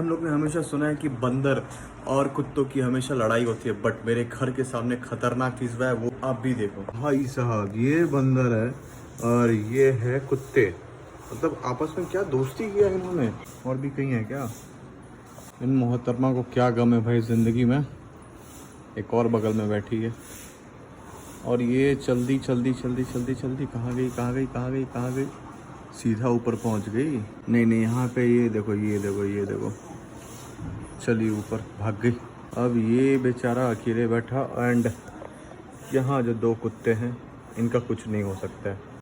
हम लोग ने हमेशा सुना है कि बंदर और कुत्तों की हमेशा लड़ाई होती है, बट मेरे घर के सामने खतरनाक चीज है वो आप भी देखो। भाई साहब, ये बंदर है और ये है कुत्ते। मतलब आपस में क्या दोस्ती किया इन्होंने। और भी कहीं है क्या? इन मोहतरमा को क्या गम है भाई जिंदगी में। एक और बगल में बैठी है और ये चल्दी चल्दी चल्दी चल्दी चल्दी कहाँ गई कहाँ गई कहाँ गई कहाँ गई? सीधा ऊपर पहुंच गई। नहीं नहीं, यहाँ पे ये देखो ये देखो ये देखो, चली ऊपर भाग गई। अब ये बेचारा अकेले बैठा एंड यहाँ जो दो कुत्ते हैं इनका कुछ नहीं हो सकता है।